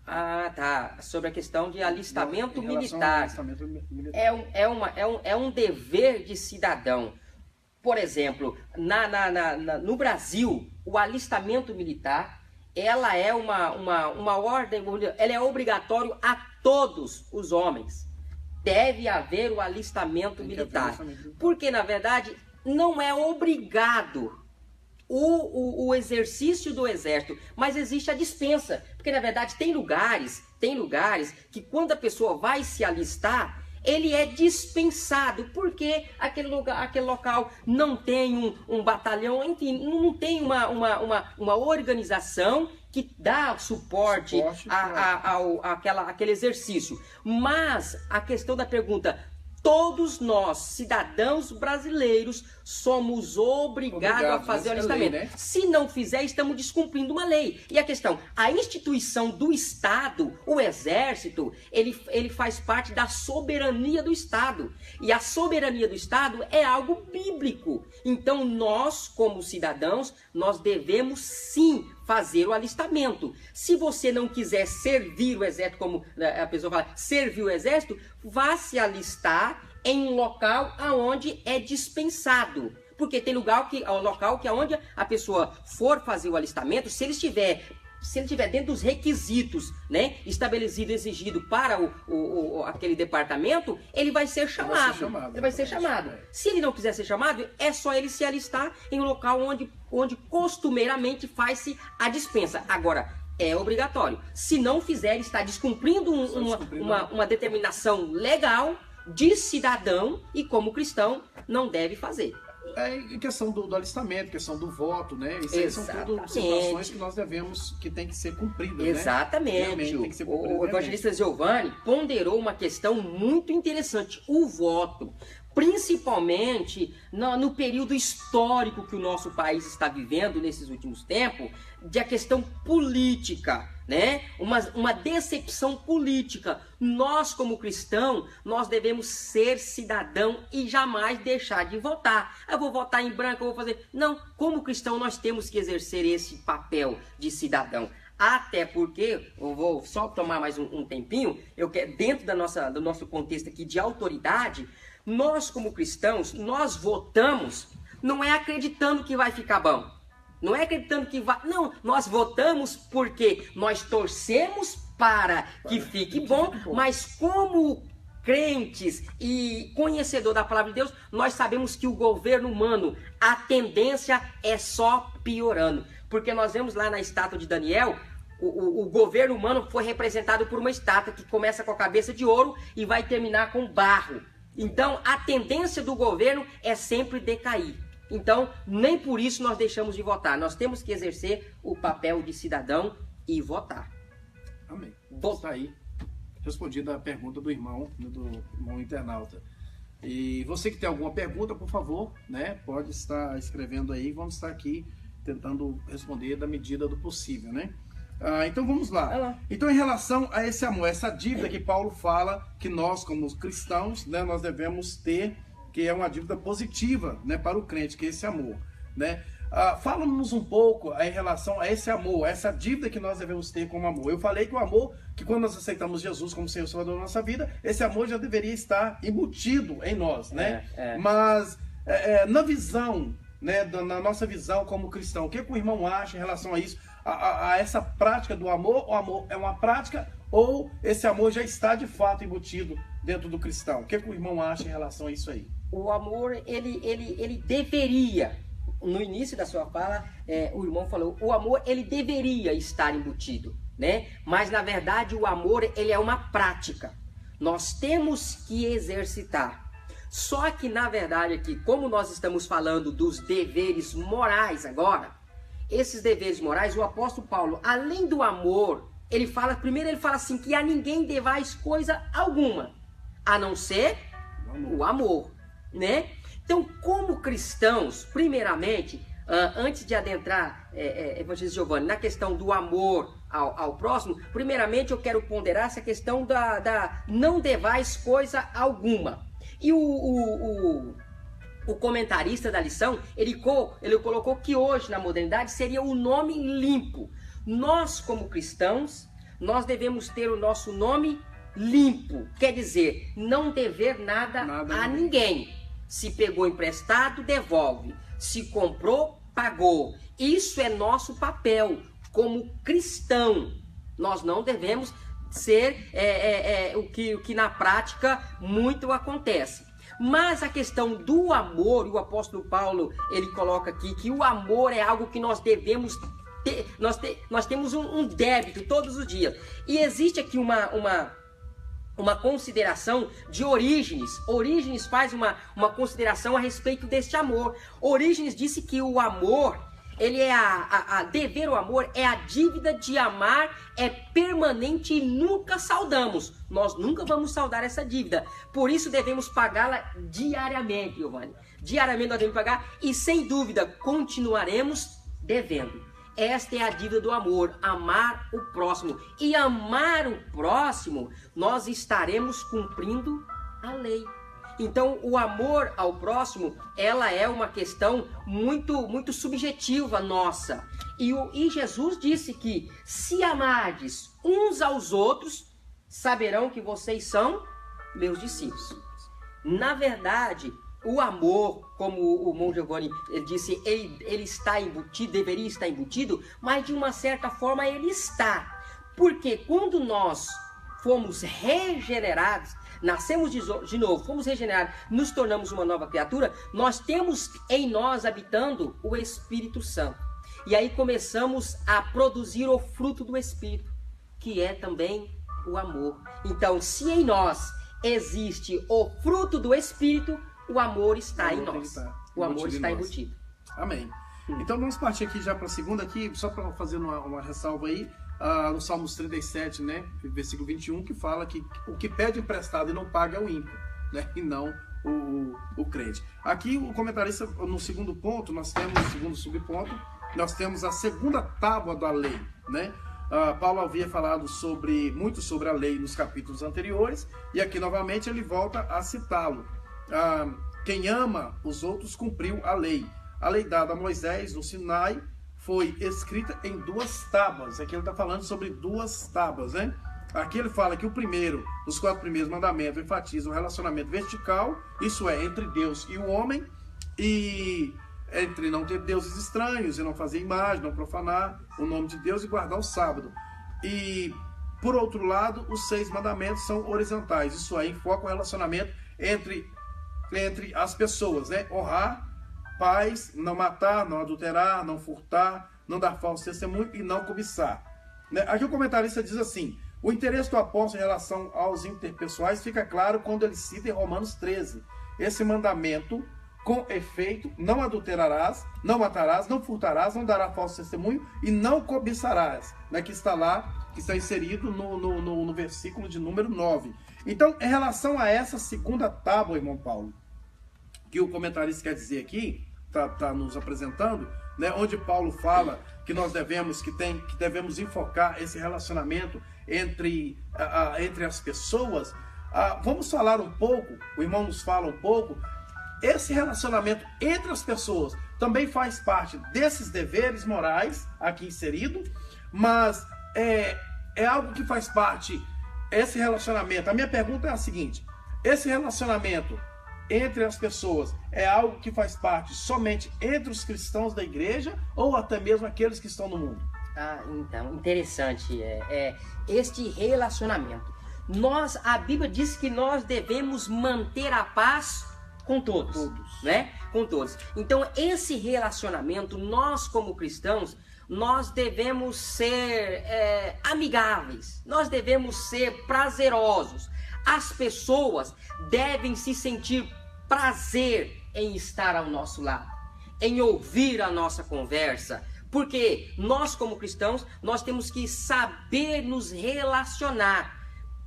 Tá. Sobre a questão de alistamento militar. É um dever de cidadão. Por exemplo, no Brasil, o alistamento militar, ela é uma ordem, ela é obrigatório a todos os homens. Deve haver o alistamento militar. Porque, na verdade, não é obrigado o exercício do exército, mas existe a dispensa. Porque, na verdade, tem lugares que quando a pessoa vai se alistar, ele é dispensado, porque aquele local não tem um batalhão, enfim, não tem uma organização que dá suporte àquele exercício. Mas a questão da pergunta, todos nós, cidadãos brasileiros, somos obrigados a fazer o alistamento. Lei, né? Se não fizer, estamos descumprindo uma lei. E a questão, a instituição do Estado, o Exército, ele faz parte da soberania do Estado. E a soberania do Estado é algo bíblico. Então nós, como cidadãos, nós devemos sim fazer o alistamento. Se você não quiser servir o exército, como a pessoa fala, servir o exército, vá se alistar em um local aonde é dispensado. Porque tem local que aonde a pessoa for fazer o alistamento, se ele estiver dentro dos requisitos, né, estabelecido, exigido para aquele departamento, ele vai ser chamado. Ele vai ser chamado. Se ele não quiser ser chamado, é só ele se alistar em um local onde costumeiramente faz-se a dispensa. Agora, é obrigatório. Se não fizer, ele está descumprindo uma determinação legal de cidadão e, como cristão, não deve fazer. Questão do alistamento, questão do voto, né? Isso aí são tudo situações que nós que tem que ser cumpridas, exatamente, né? O evangelista Giovanni ponderou uma questão muito interessante, o voto. Principalmente no período histórico que o nosso país está vivendo nesses últimos tempos, de a questão política, né? Uma decepção política. Nós, como cristão, nós devemos ser cidadão e jamais deixar de votar. Eu vou votar em branco, eu vou fazer... Não, como cristão nós temos que exercer esse papel de cidadão. Até porque, eu vou só tomar mais um tempinho, dentro do nosso contexto aqui de autoridade, nós como cristãos, nós votamos, não é acreditando que vai ficar bom. Não é acreditando que vai... Não, nós votamos porque nós torcemos para que fique bom, mas como crentes e conhecedor da palavra de Deus, nós sabemos que o governo humano, a tendência é só piorando. Porque nós vemos lá na estátua de Daniel, o governo humano foi representado por uma estátua que começa com a cabeça de ouro e vai terminar com barro. Então, a tendência do governo é sempre decair. Então, nem por isso nós deixamos de votar. Nós temos que exercer o papel de cidadão e votar. Amém. Está aí respondida a pergunta do irmão internauta. E você que tem alguma pergunta, por favor, né, pode estar escrevendo aí. Vamos estar aqui tentando responder da medida do possível, né? Então vamos lá. Então, em relação a esse amor, essa dívida que Paulo fala que nós, como cristãos, né, nós devemos ter, que é uma dívida positiva, né, para o crente, que é esse amor, né? Fala-nos um pouco em relação a esse amor, essa dívida que nós devemos ter como amor. Eu falei que o amor, que quando nós aceitamos Jesus como Senhor e Salvador da nossa vida, esse amor já deveria estar embutido em nós, né? Mas na visão, né, na nossa visão como cristão, o que o irmão acha em relação a isso, a essa prática do amor? O amor é uma prática ou esse amor já está de fato embutido dentro do cristão? O que o irmão acha em relação a isso aí? O amor, ele deveria... No início da sua fala, o irmão falou, o amor, ele deveria estar embutido, né? Mas, na verdade, o amor, ele é uma prática. Nós temos que exercitar. Só que, na verdade, aqui, como nós estamos falando dos deveres morais agora, esses deveres morais, o apóstolo Paulo, além do amor, ele fala assim, que a ninguém devais coisa alguma, a não ser o amor, né? Então, como cristãos, primeiramente, antes de adentrar, Evangelista Giovanni, na questão do amor ao próximo, primeiramente eu quero ponderar essa questão da não devais coisa alguma. E o comentarista da lição, ele colocou que hoje, na modernidade, seria o nome limpo. Nós, como cristãos, nós devemos ter o nosso nome limpo. Quer dizer, não dever nada a ninguém. Se pegou emprestado, devolve. Se comprou, pagou. Isso é nosso papel como cristão. Nós não devemos ser o que na prática muito acontece. Mas a questão do amor, o apóstolo Paulo, ele coloca aqui que o amor é algo que nós devemos ter. Nós temos um débito todos os dias. E existe aqui uma consideração de Orígenes. Orígenes faz uma consideração a respeito deste amor. Orígenes disse que o amor, ele é dever o amor é a dívida de amar, é permanente e nunca saudamos. Nós nunca vamos saudar essa dívida. Por isso devemos pagá-la diariamente, Giovanni. Diariamente nós devemos pagar e sem dúvida continuaremos devendo. Esta é a dívida do amor, amar o próximo. E amar o próximo, nós estaremos cumprindo a lei. Então, o amor ao próximo, ela é uma questão muito subjetiva nossa. E Jesus disse que, se amardes uns aos outros, saberão que vocês são meus discípulos. Na verdade, o amor, como o irmão Giovanni disse, ele está embutido, deveria estar embutido, mas de uma certa forma ele está. Porque quando nós fomos regenerados, nascemos de novo, fomos regenerados, nos tornamos uma nova criatura, nós temos em nós habitando o Espírito Santo. E aí começamos a produzir o fruto do Espírito, que é também o amor. Então, se em nós existe o fruto do Espírito, o amor está em nós. O amor está embutido. Amém. Então vamos partir aqui já para a segunda, aqui, só para fazer uma ressalva aí, no Salmos 37, né, versículo 21, que fala que o que pede emprestado e não paga é o ímpio, né, e não o crente. Aqui o comentarista, no segundo ponto, no segundo subponto, nós temos a segunda tábua da lei, né? Paulo havia falado muito sobre a lei nos capítulos anteriores, e aqui novamente ele volta a citá-lo. Quem ama os outros cumpriu a lei. A lei dada a Moisés no Sinai foi escrita em 2 tábuas. Aqui ele está falando sobre 2 tábuas, né? Aqui ele fala que os 4 primeiros mandamentos enfatizam o relacionamento vertical, isso é, entre Deus e o homem, e entre não ter deuses estranhos, e não fazer imagem, não profanar o nome de Deus e guardar o sábado. E, por outro lado, os 6 mandamentos são horizontais, isso é, enfoca o relacionamento entre as pessoas, né? Honrar pais, não matar, não adulterar, não furtar, não dar falso testemunho e não cobiçar. Né? Aqui o comentarista diz assim: o interesse do apóstolo em relação aos interpessoais fica claro quando ele cita em Romanos 13. Esse mandamento com efeito, não adulterarás, não matarás, não furtarás, não darás falso testemunho e não cobiçarás, né, que está lá, que está inserido no versículo de número 9. Então, em relação a essa segunda tábua, irmão Paulo, que o comentarista quer dizer aqui, está nos apresentando, né, onde Paulo fala que nós devemos enfocar esse relacionamento entre as pessoas. Vamos falar um pouco, o irmão nos fala um pouco. Esse relacionamento entre as pessoas também faz parte desses deveres morais aqui inserido, mas é algo que faz parte, esse relacionamento. A minha pergunta é a seguinte: esse relacionamento entre as pessoas é algo que faz parte somente entre os cristãos da igreja ou até mesmo aqueles que estão no mundo? Então, interessante este relacionamento. A Bíblia diz que nós devemos manter a paz com todos, né? Com todos. Então, esse relacionamento, nós como cristãos, nós devemos ser amigáveis, nós devemos ser prazerosos. As pessoas devem se sentir prazer em estar ao nosso lado, em ouvir a nossa conversa, porque nós como cristãos, nós temos que saber nos relacionar,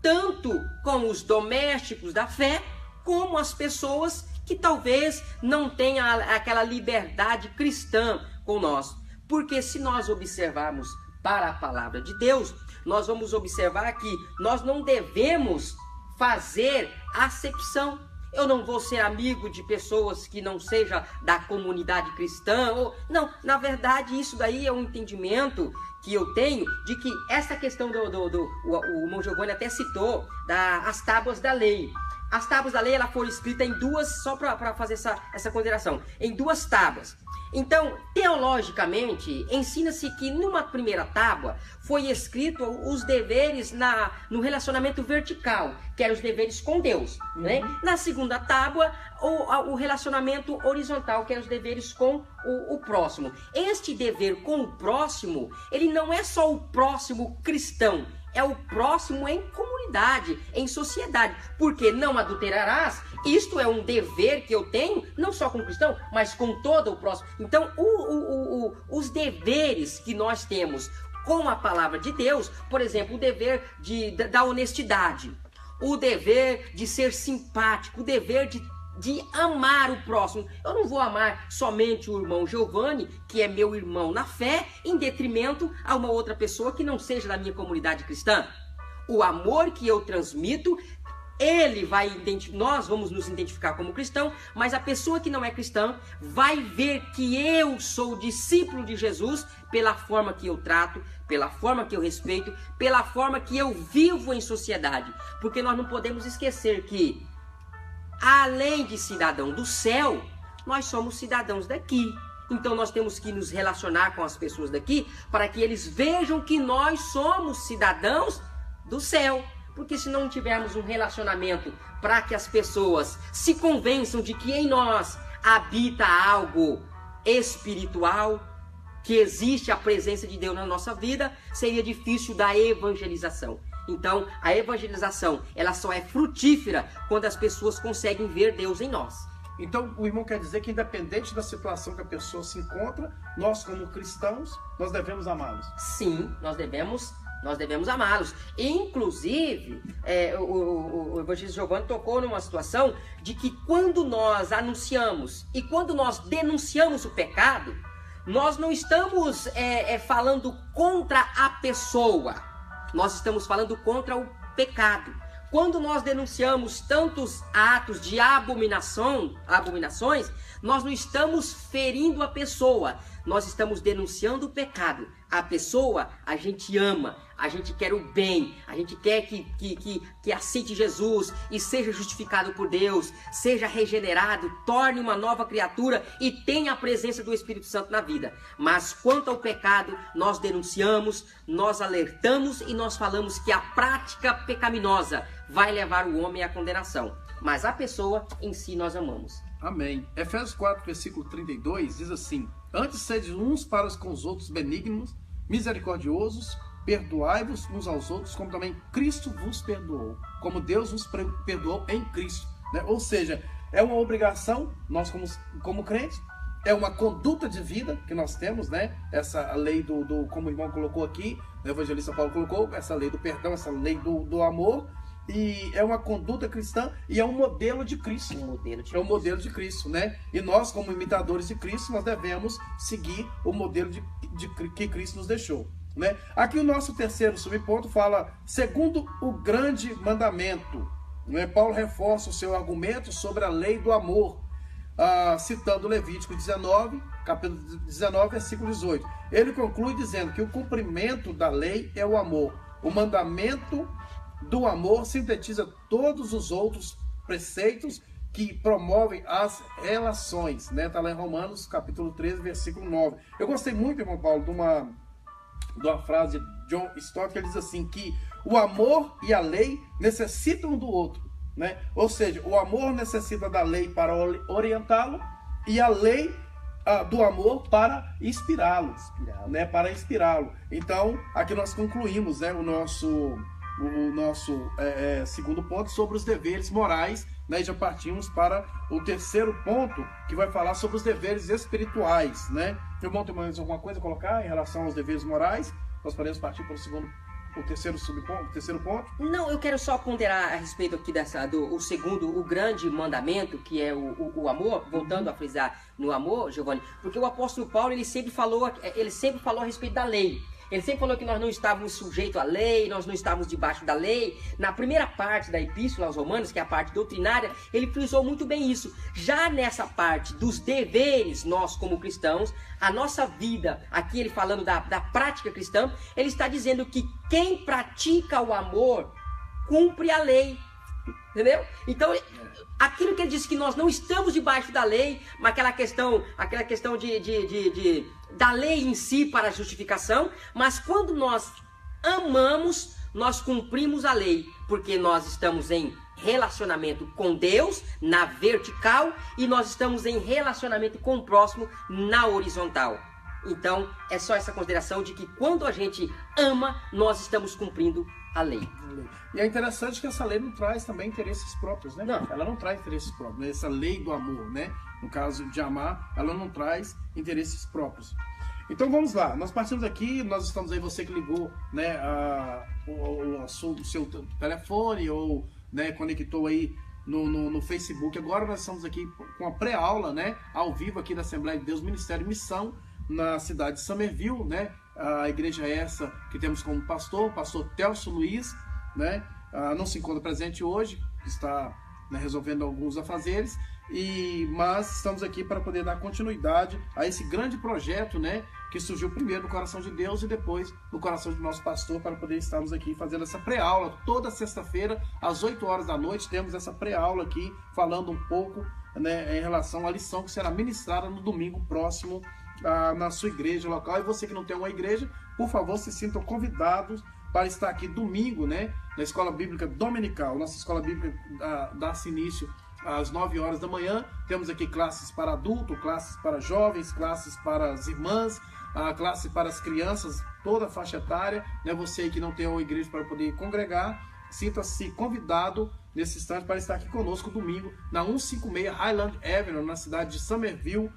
tanto com os domésticos da fé, como as pessoas que talvez não tenham aquela liberdade cristã com nós. Porque se nós observarmos para a palavra de Deus, nós vamos observar que nós não devemos fazer acepção. Eu não vou ser amigo de pessoas que não sejam da comunidade cristã. Não, na verdade isso daí é um entendimento que eu tenho de que essa questão o irmão Giovanni até citou, as tábuas da lei. As tábuas da lei ela foram escritas em duas, só para fazer essa consideração, em duas tábuas. Então, teologicamente, ensina-se que numa primeira tábua foi escrito os deveres no relacionamento vertical, que eram os deveres com Deus, né? Na segunda tábua, o relacionamento horizontal, que eram os deveres com o próximo. Este dever com o próximo, ele não é só o próximo cristão, é o próximo em comunidade, em sociedade. Porque não adulterarás, isto é um dever que eu tenho, não só com o cristão, mas com todo o próximo. Então, os deveres que nós temos com a palavra de Deus, por exemplo, o dever da honestidade, o dever de ser simpático, o dever de amar o próximo. Eu não vou amar somente o irmão Giovanni, que é meu irmão na fé, em detrimento a uma outra pessoa que não seja da minha comunidade cristã. O amor que eu transmito, nós vamos nos identificar como cristão, mas a pessoa que não é cristã vai ver que eu sou discípulo de Jesus pela forma que eu trato, pela forma que eu respeito, pela forma que eu vivo em sociedade. Porque nós não podemos esquecer que, além de cidadão do céu, nós somos cidadãos daqui. Então nós temos que nos relacionar com as pessoas daqui para que eles vejam que nós somos cidadãos do céu. Porque se não tivermos um relacionamento para que as pessoas se convençam de que em nós habita algo espiritual, que existe a presença de Deus na nossa vida, seria difícil da evangelização. Então, a evangelização, ela só é frutífera quando as pessoas conseguem ver Deus em nós. Então, o irmão quer dizer que independente da situação que a pessoa se encontra, nós como cristãos, nós devemos amá-los. Sim, nós devemos amá-los. Inclusive, o evangelista Giovanni tocou numa situação de que quando nós anunciamos e quando nós denunciamos o pecado, nós não estamos falando contra a pessoa, nós estamos falando contra o pecado. Quando nós denunciamos tantos atos de abominações, nós não estamos ferindo a pessoa, nós estamos denunciando o pecado. A pessoa a gente ama, a gente quer o bem, a gente quer que aceite Jesus e seja justificado por Deus, seja regenerado, torne uma nova criatura e tenha a presença do Espírito Santo na vida. Mas quanto ao pecado, nós denunciamos, nós alertamos e nós falamos que a prática pecaminosa vai levar o homem à condenação. Mas a pessoa em si nós amamos. Amém. Efésios 4, versículo 32 diz assim: antes sede uns para com os outros benignos, misericordiosos, perdoai-vos uns aos outros, como também Cristo vos perdoou, como Deus vos perdoou em Cristo. Né? Ou seja, é uma obrigação, nós como crentes, é uma conduta de vida que nós temos, né? Essa lei como o irmão colocou aqui, o evangelista Paulo colocou, essa lei do perdão, essa lei do amor, e é uma conduta cristã e é um modelo de Cristo. É um modelo de Cristo, né? E nós, como imitadores de Cristo, nós devemos seguir o modelo que Cristo nos deixou, né? Aqui o nosso terceiro subponto fala, segundo o grande mandamento, né? Paulo reforça o seu argumento sobre a lei do amor, citando Levítico 19, capítulo 19, versículo 18. Ele conclui dizendo que o cumprimento da lei é o amor. O mandamento do amor sintetiza todos os outros preceitos que promovem as relações, né? Está lá em Romanos, capítulo 13, versículo 9. Eu gostei muito, irmão Paulo, de uma frase de John Stott, que ele diz assim, que o amor e a lei necessitam um do outro, né? Ou seja, o amor necessita da lei para orientá-lo e a lei do amor para inspirá-lo, né? Para inspirá-lo. Então, aqui nós concluímos, né, o nosso segundo ponto sobre os deveres morais, né? E já partimos para o terceiro ponto, que vai falar sobre os deveres espirituais, né? Irmão, tem mais alguma coisa a colocar em relação aos deveres morais? Nós podemos partir para o terceiro ponto? Não, eu quero só ponderar a respeito aqui o grande mandamento, que é o amor, voltando a frisar no amor, Giovanni, porque o apóstolo Paulo, ele sempre falou a respeito da lei. Ele sempre falou que nós não estávamos sujeitos à lei, nós não estávamos debaixo da lei. Na primeira parte da Epístola aos Romanos, que é a parte doutrinária, ele frisou muito bem isso. Já nessa parte dos deveres, nós como cristãos, a nossa vida, aqui ele falando da prática cristã, ele está dizendo que quem pratica o amor, cumpre a lei. Entendeu? Então, aquilo que ele disse que nós não estamos debaixo da lei, mas aquela questão da lei em si para a justificação, mas quando nós amamos, nós cumprimos a lei, porque nós estamos em relacionamento com Deus na vertical e nós estamos em relacionamento com o próximo na horizontal. Então, é só essa consideração de que quando a gente ama, nós estamos cumprindo a lei. E é interessante que essa lei não traz também interesses próprios, né? Não. Ela não traz interesses próprios, né? Essa lei do amor, né? No caso de amar, ela não traz interesses próprios. Então vamos lá, nós partimos aqui, nós estamos aí, você que ligou, né, o seu telefone ou, né, conectou aí no Facebook. Agora nós estamos aqui com a pré-aula, né, ao vivo aqui da Assembleia de Deus, Ministério e Missão, na cidade de Summerville, né? A igreja é essa que temos como pastor, o pastor Telso Luiz, né? Não se encontra presente hoje, está, né, resolvendo alguns afazeres, mas estamos aqui para poder dar continuidade a esse grande projeto, né, que surgiu primeiro no coração de Deus e depois no coração do nosso pastor, para poder estarmos aqui fazendo essa pré-aula. Toda sexta-feira, às 8 horas da noite, temos essa pré-aula aqui, falando um pouco, né, em relação à lição que será ministrada no domingo próximo na sua igreja local. E você que não tem uma igreja, por favor, se sintam convidados para estar aqui domingo, né, na Escola Bíblica Dominical. Nossa Escola Bíblica dá-se início às 9 horas da manhã. Temos aqui classes para adultos, classes para jovens, classes para as irmãs, classe para as crianças, toda a faixa etária, né? Você aí que não tem uma igreja para poder congregar, sinta-se convidado nesse instante para estar aqui conosco domingo na 156 Highland Avenue, na cidade de Summerville,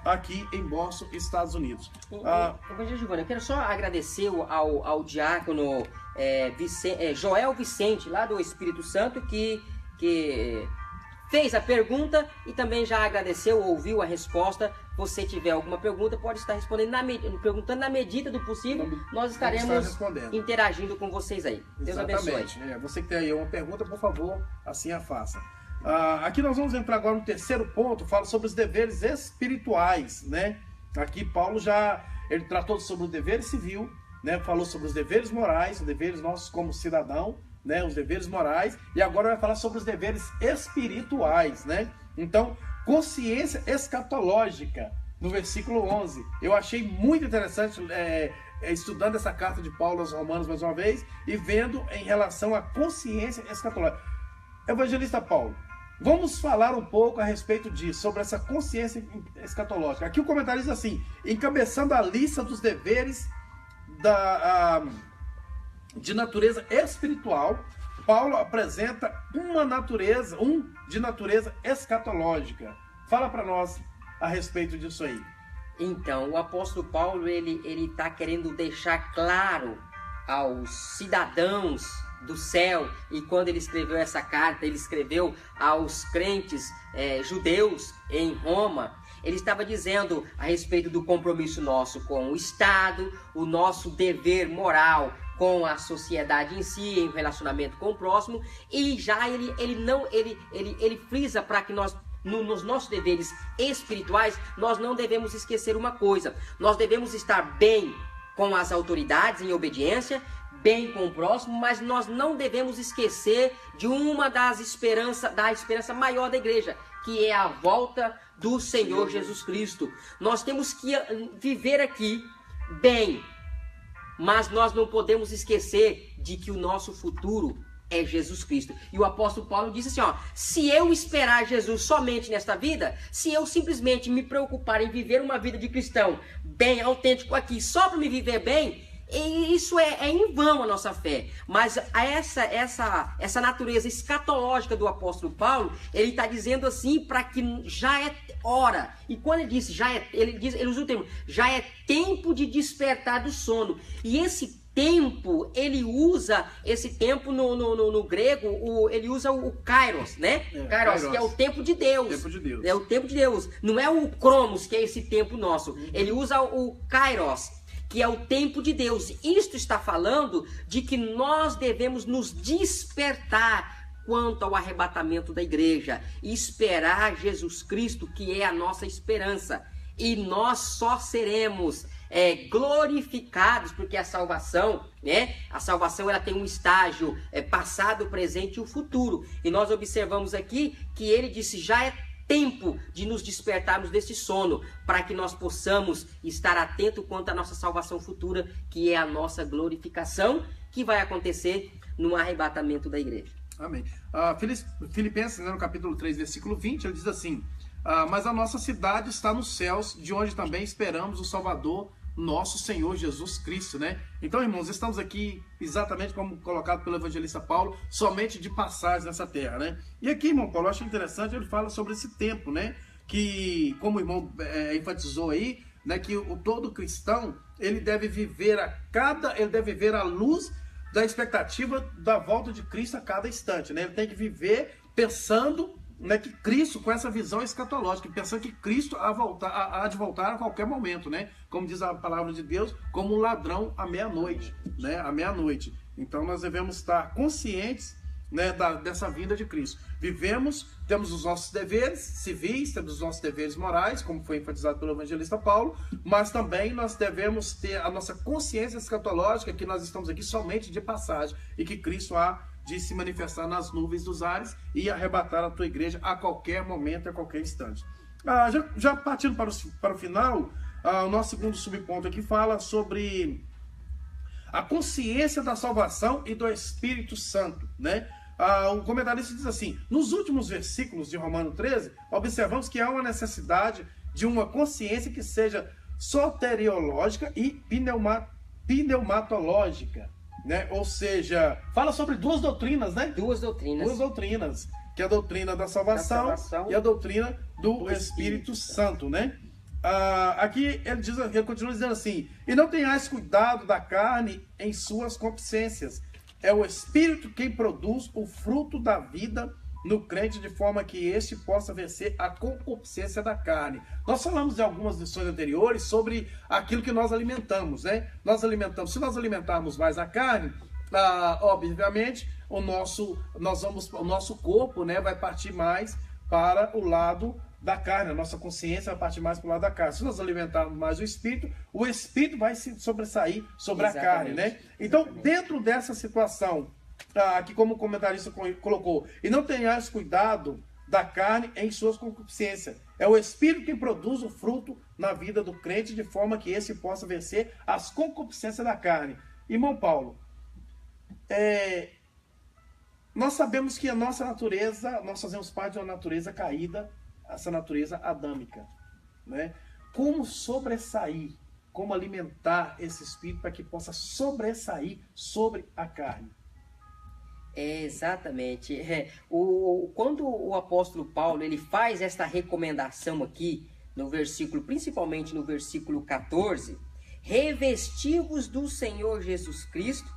aqui em Boston, Estados Unidos. Giovanni, eu quero só agradecer ao diácono Joel Vicente, lá do Espírito Santo, que fez a pergunta e também já agradeceu, ouviu a resposta. Se tiver alguma pergunta, pode estar perguntando na medida do possível. Nós estaremos interagindo com vocês aí. Deus abençoe. Você que tem aí uma pergunta, por favor, assim a faça. Aqui nós vamos entrar agora no terceiro ponto, fala sobre os deveres espirituais, né? Aqui Paulo ele tratou sobre o dever civil, né? Falou sobre os deveres morais, os deveres nossos como cidadão, né? Os deveres morais, e agora vai falar sobre os deveres espirituais, né? Então, consciência escatológica, no versículo 11. Eu achei muito interessante estudando essa carta de Paulo aos Romanos mais uma vez e vendo em relação à consciência escatológica. Evangelista Paulo, vamos falar um pouco a respeito disso, sobre essa consciência escatológica. Aqui o comentário diz assim: encabeçando a lista dos deveres de natureza espiritual, Paulo apresenta de natureza escatológica. Fala para nós a respeito disso aí. Então, o apóstolo Paulo, ele está querendo deixar claro aos cidadãos do céu, e quando ele escreveu essa carta, ele escreveu aos crentes judeus em Roma. Ele estava dizendo a respeito do compromisso nosso com o Estado, o nosso dever moral com a sociedade em si, em relacionamento com o próximo, e já ele frisa para que nós, nos nossos deveres espirituais, nós não devemos esquecer uma coisa: nós devemos estar bem com as autoridades, em obediência, bem com o próximo, mas nós não devemos esquecer de uma da esperança maior da igreja, que é a volta do Senhor Jesus Cristo. Nós temos que viver aqui bem, mas nós não podemos esquecer de que o nosso futuro é Jesus Cristo. E o apóstolo Paulo disse assim, ó: se eu esperar Jesus somente nesta vida, se eu simplesmente me preocupar em viver uma vida de cristão bem, autêntico aqui, só para me viver bem, isso é em vão a nossa fé. Mas essa natureza escatológica do apóstolo Paulo, ele está dizendo assim para que já é hora. E quando ele disse ele usa o termo, já é tempo de despertar do sono. E esse tempo, ele usa esse tempo no grego, ele usa o kairos, né? Kairos, que é o tempo de Deus. Tempo de Deus. É o tempo de Deus. Não é o cromos, que é esse tempo nosso. Ele usa o kairos, que é o tempo de Deus. Isto está falando de que nós devemos nos despertar quanto ao arrebatamento da igreja e esperar Jesus Cristo, que é a nossa esperança. E nós só seremos glorificados, porque a salvação, né? A salvação, ela tem um estágio passado, presente e o futuro. E nós observamos aqui que ele disse: já é tempo de nos despertarmos desse sono, para que nós possamos estar atentos quanto à nossa salvação futura, que é a nossa glorificação, que vai acontecer no arrebatamento da igreja. Amém. Filipenses, no capítulo 3, versículo 20, ele diz assim: mas a nossa cidade está nos céus, de onde também esperamos o Salvador, nosso Senhor Jesus Cristo, né? Então, irmãos, estamos aqui exatamente como colocado pelo evangelista Paulo, somente de passagem nessa terra, né? E aqui, irmão Paulo, eu acho interessante, ele fala sobre esse tempo, né? Que, como o irmão enfatizou aí, né? Que todo cristão, ele deve viver à luz da expectativa da volta de Cristo a cada instante, né? Ele tem que viver pensando, né, que Cristo, com essa visão escatológica, pensando que Cristo há de voltar a qualquer momento, né? Como diz a palavra de Deus, como um ladrão à meia-noite, né? À meia-noite. Então nós devemos estar conscientes, né, dessa vinda de Cristo. Temos os nossos deveres civis, temos os nossos deveres morais, como foi enfatizado pelo evangelista Paulo, mas também nós devemos ter a nossa consciência escatológica, que nós estamos aqui somente de passagem e que Cristo há de se manifestar nas nuvens dos ares e arrebatar a tua igreja a qualquer momento, a qualquer instante. Já partindo para o final, o nosso segundo subponto aqui fala sobre a consciência da salvação e do Espírito Santo, né? O comentarista diz assim: nos últimos versículos de Romano 13, observamos que há uma necessidade de uma consciência que seja soteriológica e pneumatológica, né? Ou seja, fala sobre duas doutrinas, né? Duas doutrinas, que é a doutrina da salvação e a doutrina do Espírito Santo, né? Aqui ele continua dizendo assim: e não tenhais cuidado da carne em suas concupiscências, é o Espírito quem produz o fruto da vida no crente, de forma que este possa vencer a concupiscência da carne. Nós falamos em algumas lições anteriores sobre aquilo que nós alimentamos, né? Se nós alimentarmos mais a carne, obviamente o nosso corpo, né, vai partir mais para o lado da carne, a nossa consciência vai partir mais para o lado da carne. Se nós alimentarmos mais o Espírito vai se sobressair sobre a carne, né? Então, dentro dessa situação, aqui como o comentarista colocou, e não tenhais cuidado da carne em suas concupiscências, é o Espírito quem produz o fruto na vida do crente, de forma que esse possa vencer as concupiscências da carne. Irmão Paulo, nós sabemos que a nossa natureza, nós fazemos parte de uma natureza caída, essa natureza adâmica, né? Como sobressair, como alimentar esse espírito para que possa sobressair sobre a carne? Exatamente. Quando o apóstolo Paulo ele faz esta recomendação aqui, no versículo, principalmente no versículo 14, revesti-vos do Senhor Jesus Cristo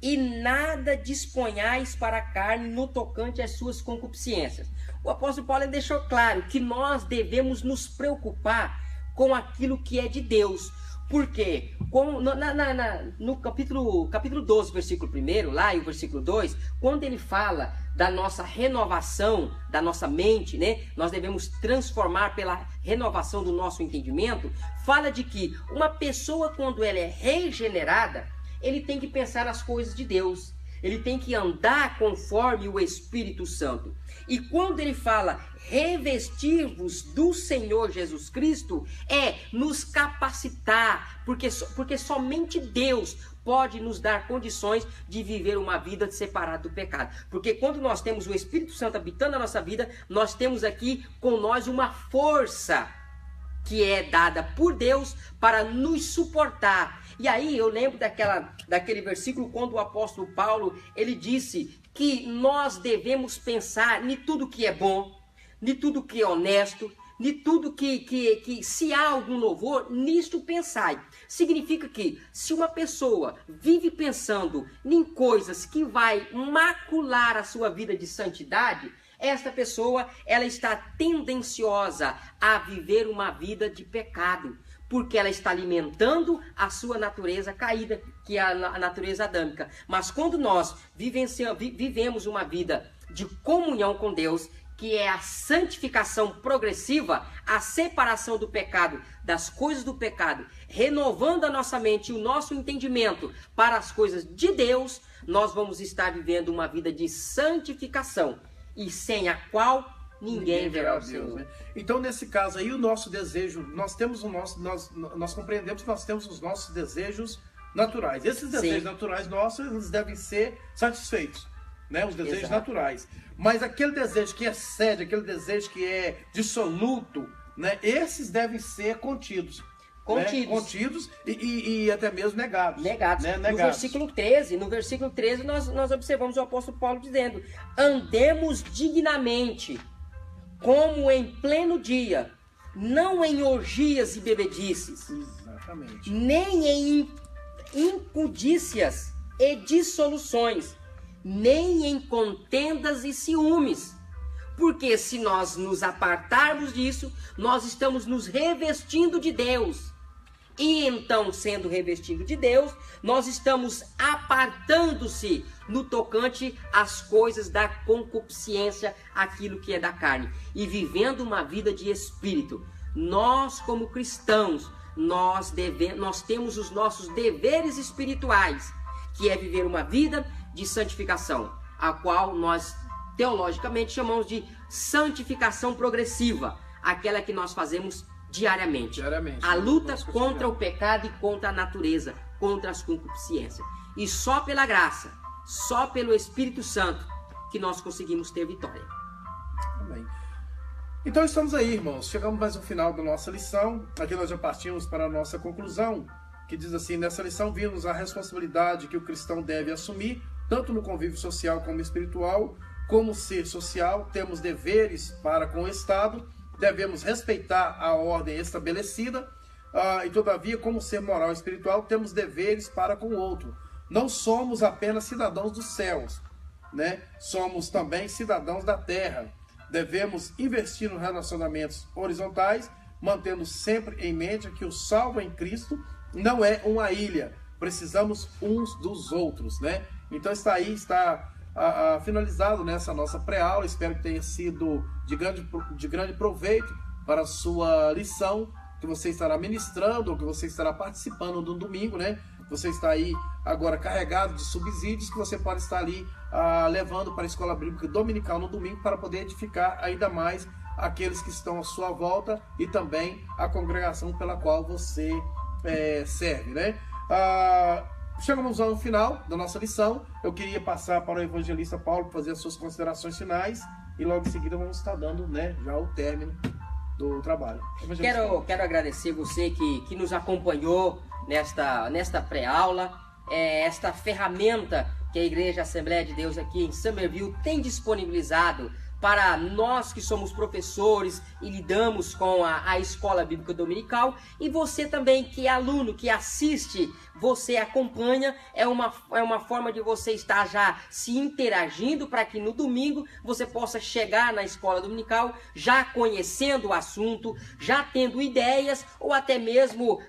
e nada disponhais para a carne no tocante às suas concupiscências. O apóstolo Paulo ele deixou claro que nós devemos nos preocupar com aquilo que é de Deus. Porque no capítulo 12, versículo 1, lá e o versículo 2, quando ele fala da nossa renovação, da nossa mente, né? Nós devemos transformar pela renovação do nosso entendimento, fala de que uma pessoa, quando ela é regenerada, ele tem que pensar nas coisas de Deus. Ele tem que andar conforme o Espírito Santo. E quando ele fala revestir-vos do Senhor Jesus Cristo, é nos capacitar, porque somente Deus pode nos dar condições de viver uma vida separada do pecado. Porque quando nós temos o Espírito Santo habitando a nossa vida, nós temos aqui com nós uma força que é dada por Deus para nos suportar. E aí eu lembro daquele versículo quando o apóstolo Paulo, ele disse que nós devemos pensar em tudo que é bom, em tudo que é honesto, em tudo que se há algum louvor, nisto pensai. Significa que se uma pessoa vive pensando em coisas que vai macular a sua vida de santidade, esta pessoa ela está tendenciosa a viver uma vida de pecado, porque ela está alimentando a sua natureza caída, que é a natureza adâmica. Mas quando nós vivemos uma vida de comunhão com Deus, que é a santificação progressiva, a separação do pecado, das coisas do pecado, renovando a nossa mente e o nosso entendimento para as coisas de Deus, nós vamos estar vivendo uma vida de santificação, e sem a qual ninguém verá o Senhor. Né? Então, nesse caso aí, o nosso desejo, nós compreendemos que nós temos os nossos desejos naturais. Esses desejos naturais nossos, eles devem ser satisfeitos, né? Os desejos naturais. Mas aquele desejo que excede, aquele desejo que é dissoluto, né? Esses devem ser contidos. Contidos e até mesmo negados. Negados. Né? No versículo 13, nós observamos o apóstolo Paulo dizendo: andemos dignamente, como em pleno dia, não em orgias e bebedices. Exatamente. Nem em impudícias e dissoluções, nem em contendas e ciúmes. Porque se nós nos apartarmos disso, nós estamos nos revestindo de Deus. E então, sendo revestido de Deus, nós estamos apartando-se no tocante às coisas da concupiscência, aquilo que é da carne, e vivendo uma vida de espírito. Nós, como cristãos, nós temos os nossos deveres espirituais, que é viver uma vida de santificação, a qual nós teologicamente chamamos de santificação progressiva, aquela que nós fazemos diariamente. A luta contra o pecado e contra a natureza, contra as concupiscências. E só pela graça, só pelo Espírito Santo, que nós conseguimos ter vitória. Amém. Então estamos aí, irmãos. Chegamos mais ao final da nossa lição. Aqui nós já partimos para a nossa conclusão, que diz assim: nessa lição vimos a responsabilidade que o cristão deve assumir, tanto no convívio social como espiritual. Como ser social, temos deveres para com o Estado, devemos respeitar a ordem estabelecida, e todavia, como ser moral e espiritual, temos deveres para com o outro. Não somos apenas cidadãos dos céus, né? Somos também cidadãos da terra. Devemos investir nos relacionamentos horizontais, mantendo sempre em mente que o salvo em Cristo não é uma ilha. Precisamos uns dos outros, né? Então está finalizado nessa nossa pré-aula. Espero que tenha sido de grande proveito para a sua lição, que você estará ministrando, ou que você estará participando no domingo, né? Você está aí agora carregado de subsídios que você pode estar ali levando para a escola bíblica dominical no domingo, para poder edificar ainda mais aqueles que estão à sua volta e também a congregação pela qual você serve, né? Chegamos ao final da nossa lição. Eu queria passar para o evangelista Paulo para fazer as suas considerações finais, e logo em seguida vamos estar dando, né, já o término do trabalho. Quero agradecer você que nos acompanhou nesta pré-aula, esta ferramenta que a Igreja Assembleia de Deus aqui em Summerville tem disponibilizado para nós que somos professores e lidamos com a Escola Bíblica Dominical, e você também que é aluno, que assiste, você acompanha, é uma forma de você estar já se interagindo para que no domingo você possa chegar na Escola Dominical já conhecendo o assunto, já tendo ideias ou até mesmo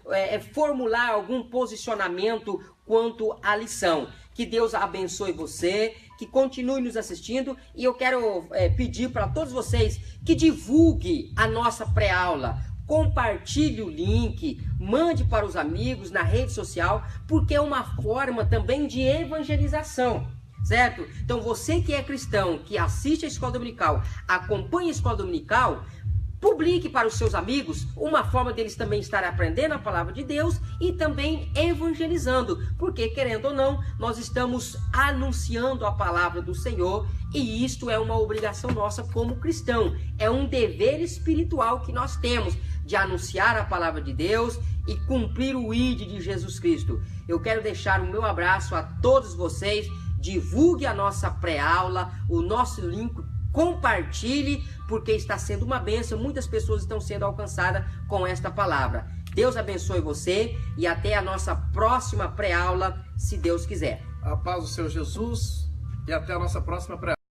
formular algum posicionamento quanto à lição. Que Deus abençoe você, que continue nos assistindo, e eu quero pedir para todos vocês que divulgue a nossa pré-aula, compartilhe o link, mande para os amigos na rede social, porque é uma forma também de evangelização, certo? Então você que é cristão, que assiste a Escola Dominical, acompanha a Escola Dominical, publique para os seus amigos, uma forma deles também estarem aprendendo a palavra de Deus e também evangelizando, porque querendo ou não, nós estamos anunciando a palavra do Senhor, e isto é uma obrigação nossa como cristão, é um dever espiritual que nós temos de anunciar a palavra de Deus e cumprir o ID de Jesus Cristo. Eu quero deixar o meu abraço a todos vocês, divulgue a nossa pré-aula, o nosso link, compartilhe, porque está sendo uma bênção, muitas pessoas estão sendo alcançadas com esta palavra. Deus abençoe você e até a nossa próxima pré-aula, se Deus quiser. A paz do Senhor Jesus e até a nossa próxima pré-aula.